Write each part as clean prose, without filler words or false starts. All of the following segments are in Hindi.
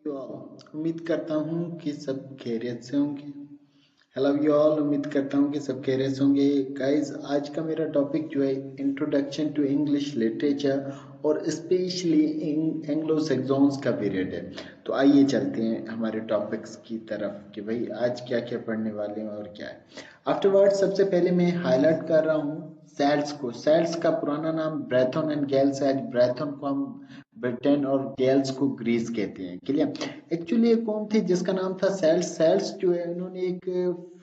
तो उम्मीद करता हूँ कि सब खैरियत से होंगे। हेलो यू ऑल, उम्मीद करता हूँ कि सब खैरियत से होंगे। गाइस, आज का मेरा टॉपिक जो है इंट्रोडक्शन टू इंग्लिश लिटरेचर और स्पेशली एंग्लो सैक्सन्स का पीरियड है। तो आइए चलते हैं हमारे टॉपिक्स की तरफ कि भाई आज क्या क्या पढ़ने वाले हैं और क्या है। आफ्टरवर्ड सबसे पहले मैं हाईलाइट कर रहा हूँ सेल्स को। सेल्स का पुराना नाम ब्रेथन एंड गेल्स है। ब्रेथन को हम ब्रिटेन और गेल्स को ग्रीस कहते हैं। क्लियर। एक्चुअली एक कौन थे जिसका नाम था सेल्स। सेल्स जो है उन्होंने एक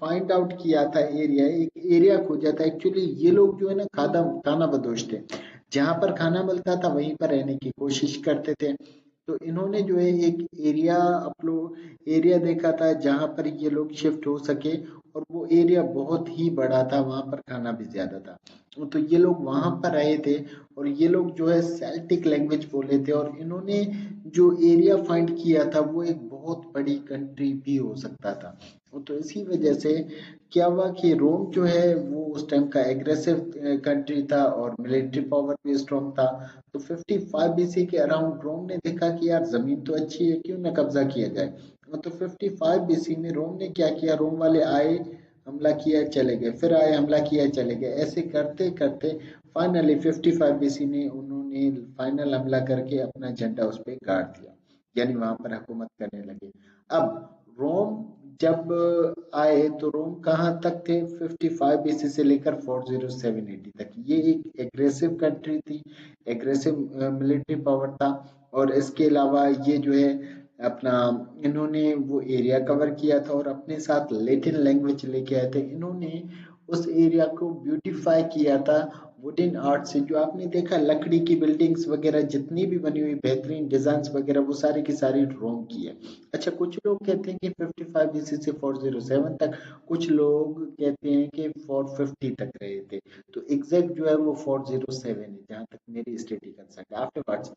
फाइंड आउट किया था एरिया, एक एरिया खोजा था। एक्चुअली ये लोग जो है ना खाना बदोश थे। जहां पर खाना मिलता था वहीं पर रहने की कोशिश करते थे। तो इन्होंने जो है एक एरिया देखा था जहां पर ये लोग शिफ्ट हो सके, और वो एरिया बहुत ही बड़ा था, वहां पर खाना भी ज्यादा था। तो ये लोग वहां पर आए थे और ये लोग जो है सेल्टिक लैंग्वेज बोले थे, और इन्होंने जो एरिया फाइंड किया था वो एक बहुत बड़ी कंट्री भी हो सकता था। तो इसी वजह से क्या हुआ कि रोम जो है वो उस टाइम का एग्रेसिव कंट्री था और मिलिट्री पावर भी स्ट्रॉन्ग था। तो 55 बीसी के अराउंड रोम ने देखा कि यार जमीन तो अच्छी है, क्यों ना कब्जा किया जाए। तो 55 बीसी में रोम ने क्या किया, रोम वाले आए, हमला किया, चले गए, फिर आए, हमला किया, चले गए, ऐसे करते करते फाइनली 55 बीसी में उन्होंने फाइनल हमला करके अपना झंडा उस पर गाड़ दिया, यानी वहां पर हुकूमत करने लगे। अब रोम जब आए तो रोम कहाँ तक थे, 55 बीसी से लेकर 407 एडी तक। ये एक एग्रेसिव कंट्री थी, एग्रेसिव मिलिट्री पावर था। और इसके अलावा ये जो है अपना इन्होंने वो एरिया कवर किया था और अपने साथ लैटिन लैंग्वेज लेके आए थे। इन्होंने उस एरिया को ब्यूटीफाई किया था वुडन आर्ट से। जो आपने देखा लकड़ी की बिल्डिंग्स वगैरह जितनी भी बनी हुई बेहतरीन डिजाइन वगैरह, वो सारी की सारी रोम की है। अच्छा, कुछ लोग कहते हैं कि 55 बीसी से 407 तक, कुछ लोग कहते हैं कि 450 तक रहे थे। तो एग्जैक्ट जो है वो 407 है जहां तक मेरी स्टडी कंसर्न है। आफ्टरवर्ड्स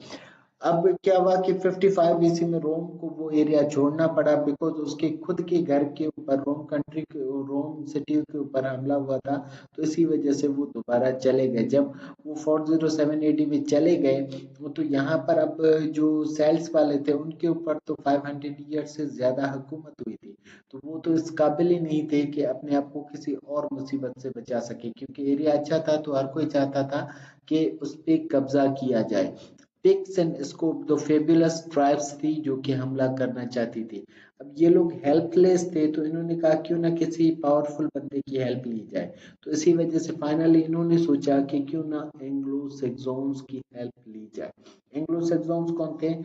अब क्या हुआ कि 55 बीसी में रोम को वो एरिया छोड़ना पड़ा, बिकॉज उसके खुद के घर के ऊपर रोम सिटी के ऊपर हमला हुआ था। तो इसी वजह से वो दोबारा चले गए। जब वो 407 एडी में चले गए तो यहाँ पर अब जो सेल्स वाले थे उनके ऊपर तो 500 ईयर से ज्यादा हुकूमत हुई थी। तो वो तो इस काबिल ही नहीं थे कि अपने आप को किसी और मुसीबत से बचा सके, क्योंकि एरिया अच्छा था तो हर कोई चाहता था कि उस पर कब्जा किया जाए। पिग्स एंड स्कोप दो फेबुलस ट्राइब्स थी जो कि हमला करना चाहती थी। अब ये लोग हेल्पलेस थे, तो इन्होंने कहा क्यों ना किसी पावरफुल बंदे की हेल्प ली जाए। तो इसी वजह से फाइनली इन्होंने सोचा कि क्यों ना एंग्लो सैक्सन्स की हेल्प ली जाए। एंग्लो सैक्सन्स कौन थे?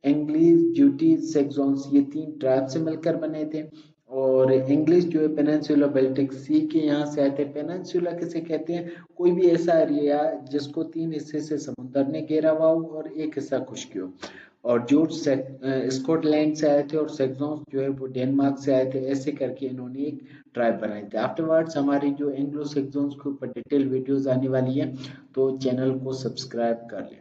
एंग्लिश, ज्यूटिश, सैक्सन्स, ये तीन ट्राइब से मिलकर बने थे। और इंग्लिश जो है पेनिनसुला बेल्टिक सी के यहाँ से आए थे। पेनिनसुला किसे कहते हैं? कोई भी ऐसा एरिया जिसको तीन हिस्से से समुद्र ने घेरा हुआ हो और एक हिस्सा खुश्की हो। और जूट स्कॉटलैंड से आए थे, और सैक्सन्स जो है वो डेनमार्क से आए थे। ऐसे करके इन्होंने एक ट्राइब बनाए थे। आफ्टरवर्ड्स हमारी जो एंग्लो सैक्सन्स के ऊपर डिटेल वीडियोस आने वाली है, तो चैनल को सब्सक्राइब कर लें।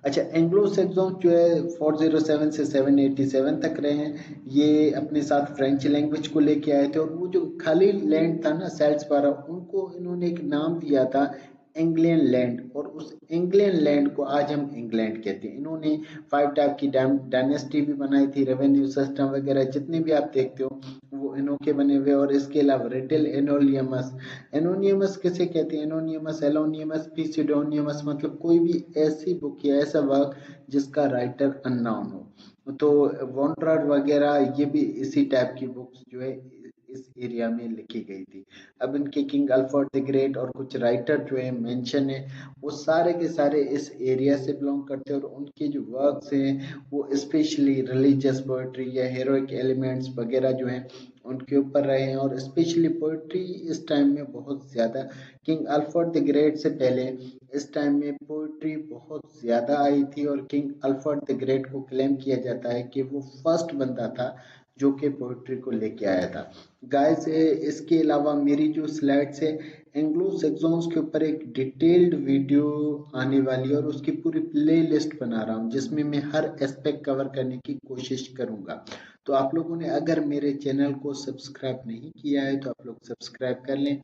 अच्छा, एंग्लो सैक्सन्स जो है 407 से 787 तक रहे हैं। ये अपने साथ फ्रेंच लैंग्वेज को लेके आए थे, और वो जो खाली लैंड था ना सेल्स वाला, उनको इन्होंने एक नाम दिया था एंग्लियन लैंड, और उस एंग्लियन लैंड को आज हम इंग्लैंड कहते हैं। इन्होंने 5 टाइप की डायनेस्टी भी बनाई थी, रेवेन्यू सिस्टम वगैरह जितने भी आप देखते हो वो इन्हों के बने हुए। और इसके अलावा रिटेल एनोनियमस, एनोनियमस किसे कहते हैं? एनोनियमस, एलोनियमस, पिसिडोनियमस, मतलब कोई भी ऐसी बुक या ऐसा वर्क जिसका राइटर अननोन हो। तो वॉन्ट्राड वगैरह ये भी इसी टाइप की बुक्स जो है इस एरिया में लिखी गई थी। अब इनके किंग अल्फ्रेड द ग्रेट और कुछ राइटर जो है मेंशन है, वो सारे के सारे इस एरिया से बिलोंग करते हैं। और उनके जो वर्क्स हैं वो स्पेशली रिलीजियस पोएट्री या हीरोइक एलिमेंट्स वगैरह जो हैं उनके ऊपर रहे हैं। और स्पेशली पोएट्री इस टाइम में बहुत ज्यादा, किंग अल्फ्रेड द ग्रेट से पहले इस टाइम में पोएट्री बहुत ज्यादा आई थी। और किंग अल्फ्रेड द ग्रेट को क्लेम किया जाता है कि वो फर्स्ट बंदा था जो कि पोएट्री को लेके आया था। गाइस, इसके अलावा मेरी जो स्लाइड्स है एंग्लो सैक्सन्स के ऊपर एक डिटेल्ड वीडियो आने वाली है, और उसकी पूरी प्ले लिस्ट बना रहा हूँ जिसमें मैं हर एस्पेक्ट कवर करने की कोशिश करूंगा। तो आप लोगों ने अगर मेरे चैनल को सब्सक्राइब नहीं किया है तो आप लोग सब्सक्राइब कर लें,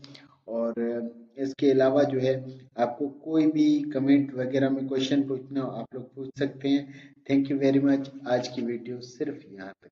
और इसके अलावा जो है आपको कोई भी कमेंट वगैरह में क्वेश्चन पूछना हो आप लोग पूछ सकते हैं। Thank you very much. आज की वीडियो सिर्फ यहाँ तक।